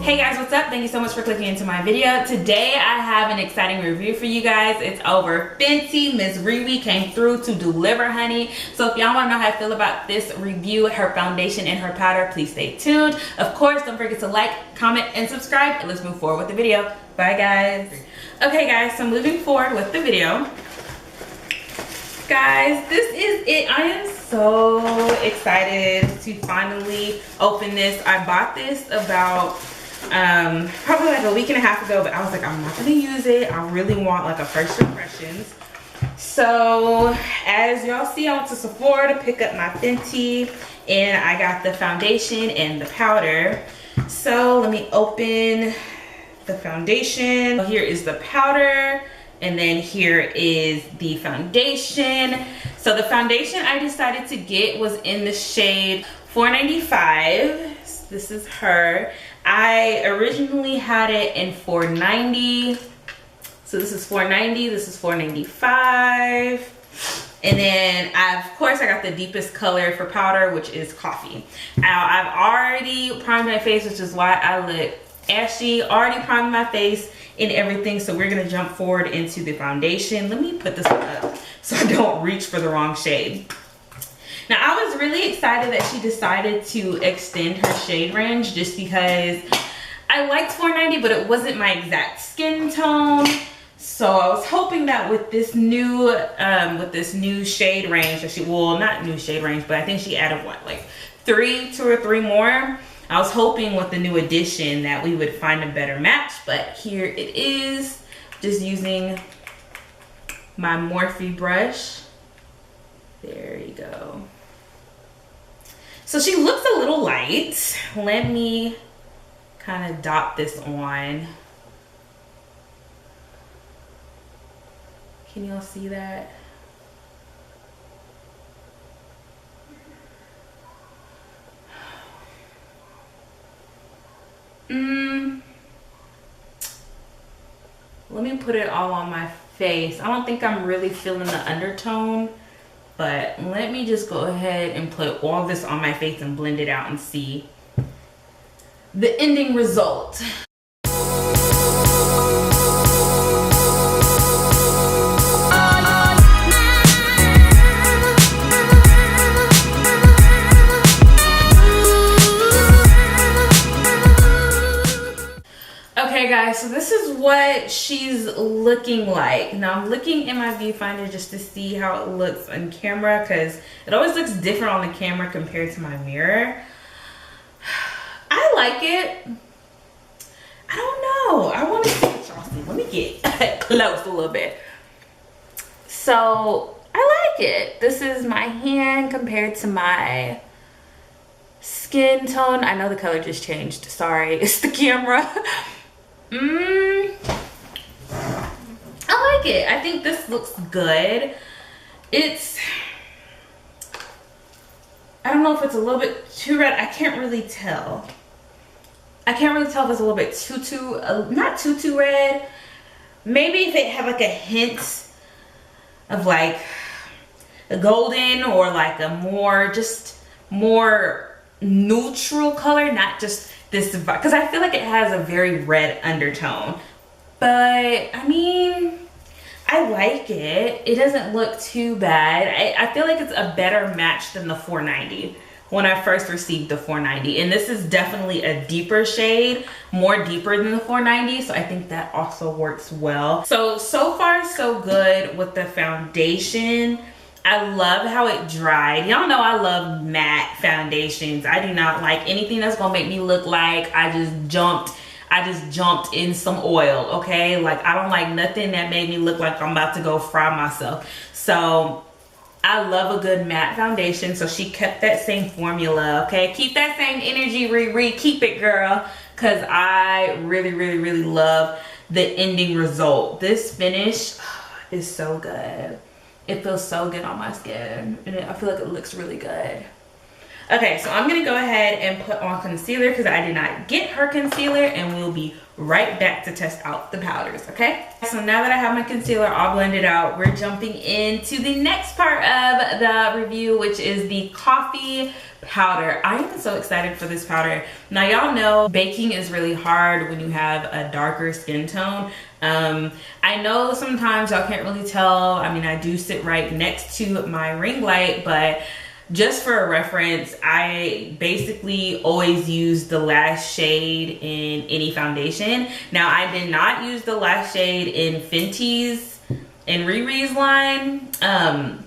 Hey guys, what's up? Thank you so much for clicking into my video. Today I have an exciting review for you guys. It's over Fenty. Miss Riri came through to deliver, honey. So if y'all want to know how I feel about this review, her foundation and her powder, please stay tuned. Of course, don't forget to like, comment, and subscribe. And let's move forward with the video. Bye guys. Okay guys, so moving forward with the video. Guys, this is it. I am so excited to finally open this. I bought this about probably like a week and a half ago, but I was like, I'm not gonna use it. I really want like a first impressions. So as y'all see, I went to Sephora to pick up my Fenty, and I got the foundation and the powder. So let me open the foundation. Here is the powder, and then here is the foundation. So the foundation I decided to get was in the shade 495. This is her. I originally had it in 490. So this is 490, this is 495. And then of course I got the deepest color for powder, which is coffee. Now I've already primed my face, which is why I look ashy. Already primed my face and everything. So we're gonna jump forward into the foundation. Let me put this one up so I don't reach for the wrong shade. Now I was really excited that she decided to extend her shade range, just because I liked 490, but it wasn't my exact skin tone. So I was hoping that with this new shade range that she, well, not new shade range, but I think she added what, like two or three more. I was hoping with the new addition that we would find a better match, but here it is. Just using my Morphe brush. There you go. So she looks a little light. Let me kind of dot this on. Can y'all see that? Let me put it all on my face. I don't think I'm really feeling the undertone, but let me just go ahead and put all this on my face and blend it out and see the ending result. Okay guys, so this is what she's looking like. Now I'm looking in my viewfinder just to see how it looks on camera, because it always looks different on the camera compared to my mirror. I like it. I don't know. I want to see what y'all see. Let me get close a little bit. So I like it. This is my hand compared to my skin tone. I know the color just changed. Sorry, it's the camera. I like it. I think this looks good. It's, I don't know if it's a little bit too red. I can't really tell. I can't really tell if it's a little bit not too red. Maybe if it had like a hint of like a golden, or like a more neutral color, not just this, because I feel like it has a very red undertone. But I mean, I like it. It doesn't look too bad. I feel like it's a better match than the 490 when I first received the 490. And this is definitely a deeper shade, more deeper than the 490. So I think that also works well. So far so good with the foundation. I love how it dried. Y'all know I love matte foundations. I do not like anything that's gonna make me look like I just jumped in some oil, okay? Like, I don't like nothing that made me look like I'm about to go fry myself. So I love a good matte foundation. So she kept that same formula, okay? Keep that same energy, Riri. Keep it, girl. Because I really love the ending result. This finish is so good. It feels so good on my skin, and I feel like it looks really good. Okay, so I'm gonna go ahead and put on concealer because I did not get her concealer, and we'll be right back to test out the powders, okay? So now that I have my concealer all blended out, we're jumping into the next part of the review, which is the coffee powder. I am so excited for this powder. Now y'all know baking is really hard when you have a darker skin tone. I know sometimes y'all can't really tell. I mean, I do sit right next to my ring light, but just for a reference, I basically always use the last shade in any foundation. Now, I did not use the last shade in Fenty's and Riri's line,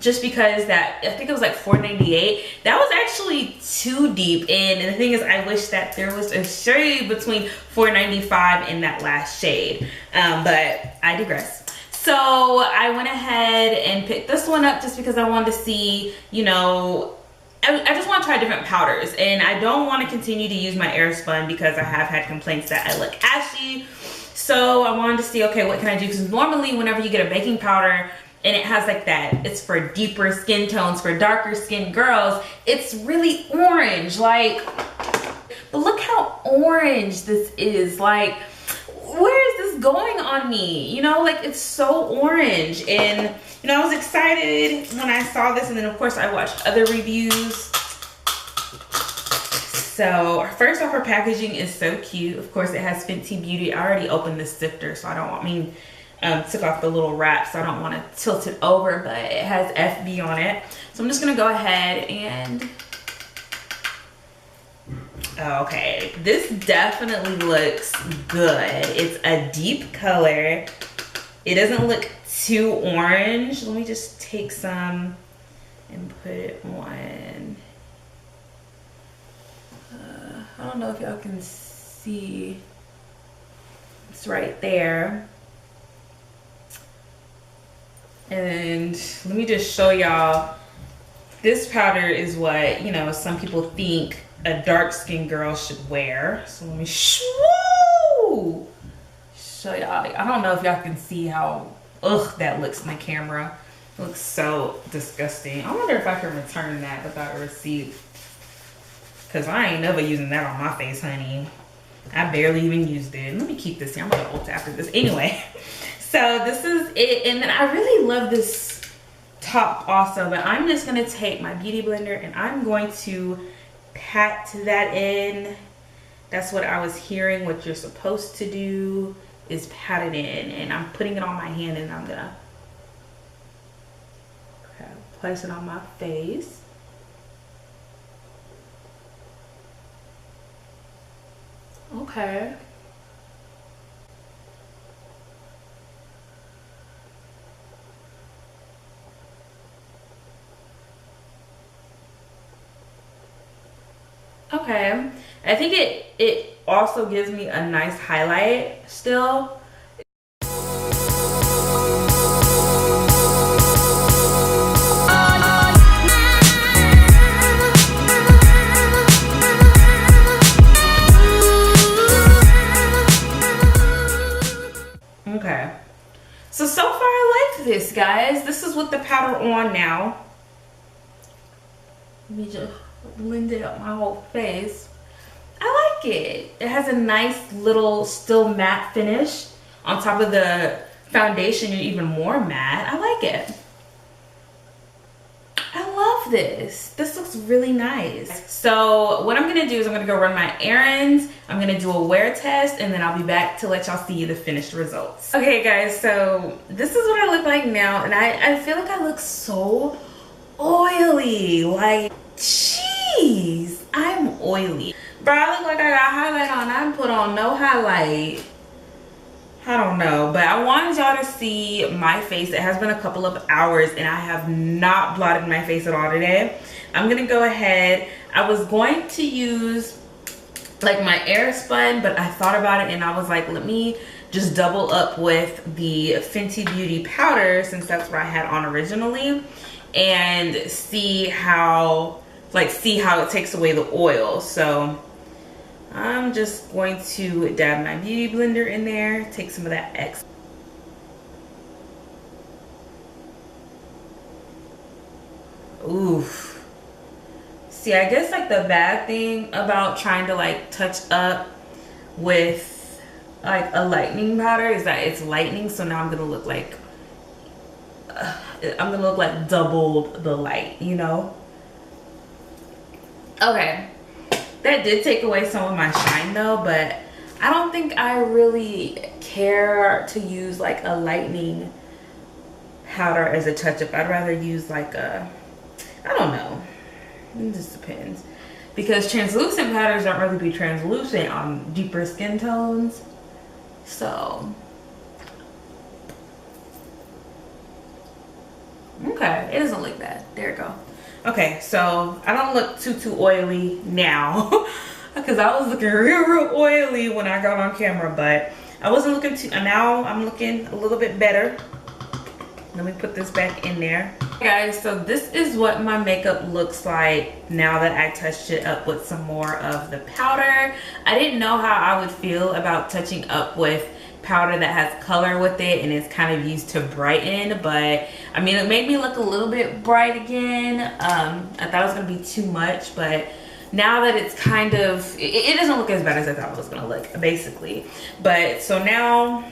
just because that, I think it was like $4.98. That was actually too deep in, and the thing is, I wish that there was a shade between $4.95 and that last shade, but I digress. So I went ahead and picked this one up just because I wanted to see, you know, I just want to try different powders, and I don't want to continue to use my Airspun because I have had complaints that I look ashy. So I wanted to see, okay, what can I do? Because normally whenever you get a baking powder and it has like that, it's for deeper skin tones, for darker skin girls, it's really orange, like, but look how orange this is. Like, where is this going on me? You know, like, it's so orange. And you know, I was excited when I saw this, and then of course I watched other reviews. So first off, her packaging is so cute. Of course, it has Fenty Beauty. I already opened the sifter, so I don't want me took off the little wrap, so I don't want to tilt it over, but it has FB on it. So I'm just gonna go ahead and, okay, this definitely looks good. It's a deep color. It doesn't look too orange. Let me just take some and put it on. I don't know if y'all can see. It's right there. And let me just show y'all. This powder is what, you know, some people think a dark skinned girl should wear. So let me show y'all. I don't know if y'all can see how that looks in the camera. It looks so disgusting. I wonder if I can return that without a receipt, because I ain't never using that on my face, honey. I barely even used it. Let me keep this here. I'm gonna Ulta after this anyway. So this is it, and then I really love this top also, but I'm just gonna take my beauty blender and I'm going to pat that in. That's what I was hearing, what you're supposed to do is pat it in, and I'm putting it on my hand, and I'm gonna place it on my face. Okay. Okay. I think it also gives me a nice highlight still. Okay. So far I like this, guys. This is with the powder on now. Let me just blend it up my whole face. I like it. It has a nice little still matte finish. On top of the foundation, you're even more matte. I like it. I love this. This looks really nice. So what I'm gonna do is I'm gonna go run my errands. I'm gonna do a wear test, and then I'll be back to let y'all see the finished results. Okay guys, so this is what I look like now, and I feel like I look so oily. Like, jeez, I'm oily. Bro, I look like I got highlight on. I didn't put on no highlight. I don't know, but I wanted y'all to see my face. It has been a couple of hours and I have not blotted my face at all today. I'm gonna go ahead. I was going to use like my Airspun, but I thought about it and I was like, let me just double up with the Fenty Beauty powder, since that's what I had on originally, and see how it takes away the oil. So I'm just going to dab my beauty blender in there, take some of that excess. Oof. See, I guess like the bad thing about trying to like touch up with like a lightening powder is that it's lightening, so now I'm gonna look like doubled the light, you know? Okay, that did take away some of my shine though, but I don't think I really care to use like a lightening powder as a touch-up. I'd rather use like a, I don't know, it just depends, because translucent powders don't really be translucent on deeper skin tones. So okay, it doesn't look bad. There we go. Okay, so I don't look too oily now because I was looking real oily when I got on camera, but I wasn't looking too, and now I'm looking a little bit better. Let me put this back in there. Okay, guys, so this is what my makeup looks like now that I touched it up with some more of the powder. I didn't know how I would feel about touching up with powder that has color with it and is kind of used to brighten, but I mean, it made me look a little bit bright again. I thought it was gonna be too much, but now that it's kind of, it doesn't look as bad as I thought it was gonna look, basically. But so now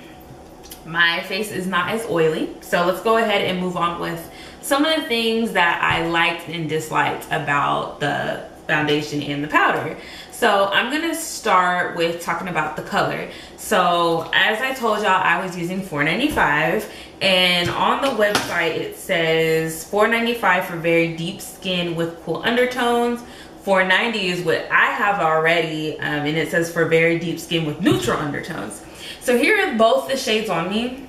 my face is not as oily, so let's go ahead and move on with some of the things that I liked and disliked about the foundation and the powder. So I'm gonna start with talking about the color. So as I told y'all, I was using $4.95, and on the website it says $4.95 for very deep skin with cool undertones. $4.90 is what I have already, and it says for very deep skin with neutral undertones. So here are both the shades on me.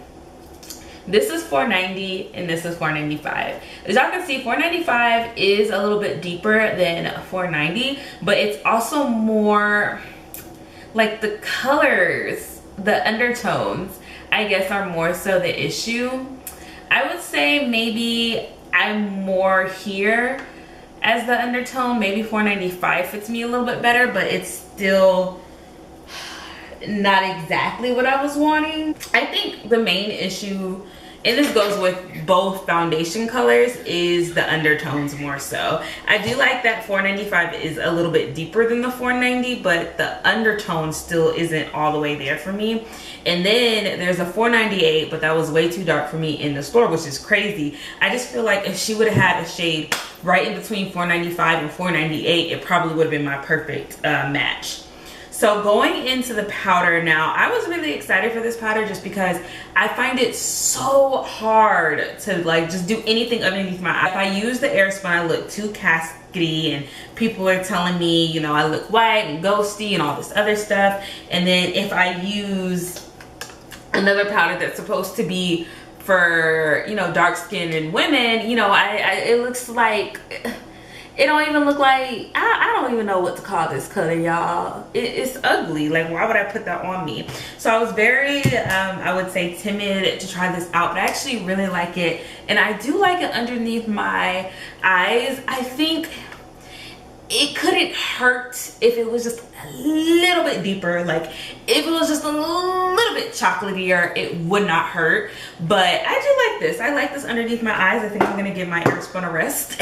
This is $4.90 and this is $4.95. As y'all can see, $4.95 is a little bit deeper than $4.90, but it's also more like the colors, the undertones, I guess, are more so the issue. I would say maybe I'm more here as the undertone. Maybe $4.95 fits me a little bit better, but it's still not exactly what I was wanting. I think the main issue, and this goes with both foundation colors, is the undertones more so. I do like that $4.95 is a little bit deeper than the $4.90, but the undertone still isn't all the way there for me. And then there's a $4.98, but that was way too dark for me in the store, which is crazy. I just feel like if she would have had a shade right in between $4.95 and $4.98, it probably would have been my perfect match. So going into the powder now, I was really excited for this powder just because I find it so hard to like just do anything underneath my eye. If I use the Airspun, I look too cascady, and people are telling me, you know, I look white and ghosty and all this other stuff. And then if I use another powder that's supposed to be for, you know, dark skinned women, you know, it looks like, it don't even look like, I don't even know what to call this color, y'all. It's ugly. Like, why would I put that on me? So I was very, I would say, timid to try this out, but I actually really like it. And I do like it underneath my eyes. I think it couldn't hurt if it was just a little bit deeper. Like, if it was just a little bit chocolatier, it would not hurt. But I do like this. I like this underneath my eyes. I think I'm gonna give my Airspun a rest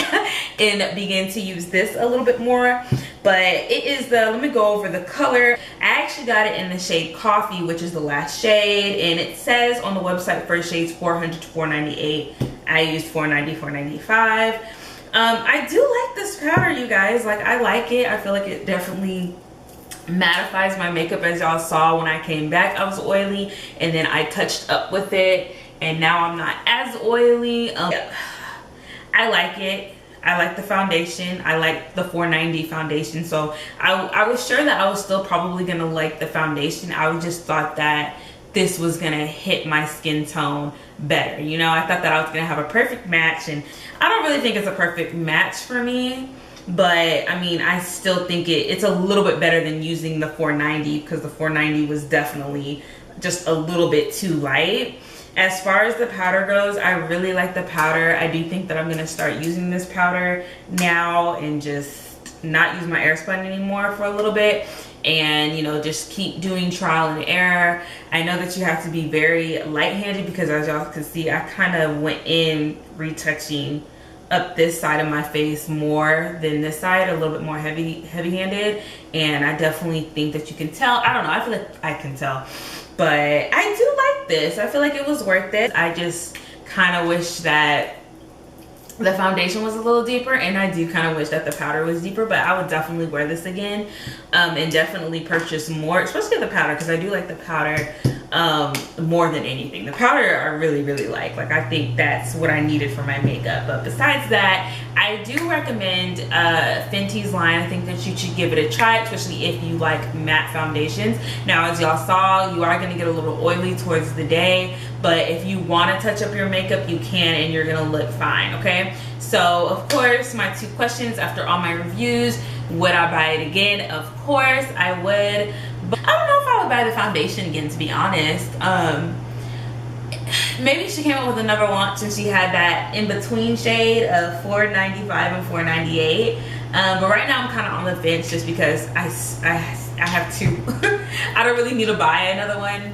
and begin to use this a little bit more. But it is the, let me go over the color. I actually got it in the shade Coffee, which is the last shade, and it says on the website for shades 400 to 498. I used 490, 495. I do like this powder, you guys. Like, I like it. I feel like it definitely mattifies my makeup. As y'all saw when I came back, I was oily, and then I touched up with it, and now I'm not as oily. I like it. I like the foundation. I like the 490 foundation. So I was sure that I was still probably gonna like the foundation. I just thought that this was gonna hit my skin tone better. You know, I thought that I was gonna have a perfect match, and I don't really think it's a perfect match for me, but I mean, I still think it's a little bit better than using the 490, because the 490 was definitely just a little bit too light. As far as the powder goes, I really like the powder. I do think that I'm gonna start using this powder now and just not use my Airspun anymore for a little bit, and, you know, just keep doing trial and error. I know that you have to be very light-handed, because as y'all can see, I kind of went in retouching up this side of my face more than this side, a little bit more heavy-handed, and I definitely think that you can tell. I don't know, I feel like I can tell, but I do like this. I feel like it was worth it. I just kind of wish that the foundation was a little deeper, and I do kind of wish that the powder was deeper, but I would definitely wear this again, and definitely purchase more, especially the powder, because I do like the powder more than anything. The powder I really like I think that's what I needed for my makeup. But besides that, I do recommend Fenty's line. I think that you should give it a try, especially if you like matte foundations. Now, as y'all saw, you are going to get a little oily towards the day, but if you want to touch up your makeup, you can, and you're going to look fine. Okay, so of course, my 2 questions after all my reviews: would I buy it again? Of course I would, but I don't know if I would buy the foundation again, to be honest. Maybe she came up with another launch and she had that in-between shade of $4.95 and $4.98. But right now I'm kind of on the fence, just because I have 2. I don't really need to buy another one.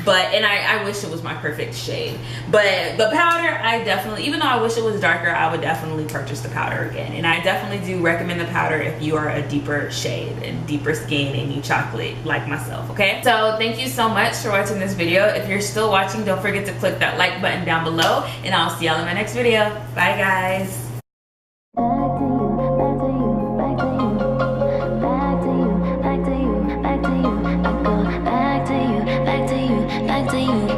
And I wish it was my perfect shade. But the powder, I definitely, even though I wish it was darker, I would definitely purchase the powder again. And I definitely do recommend the powder if you are a deeper shade and deeper skin and you chocolate like myself, okay? So thank you so much for watching this video. If you're still watching, don't forget to click that like button down below, and I'll see y'all in my next video. Bye, guys. Back to you.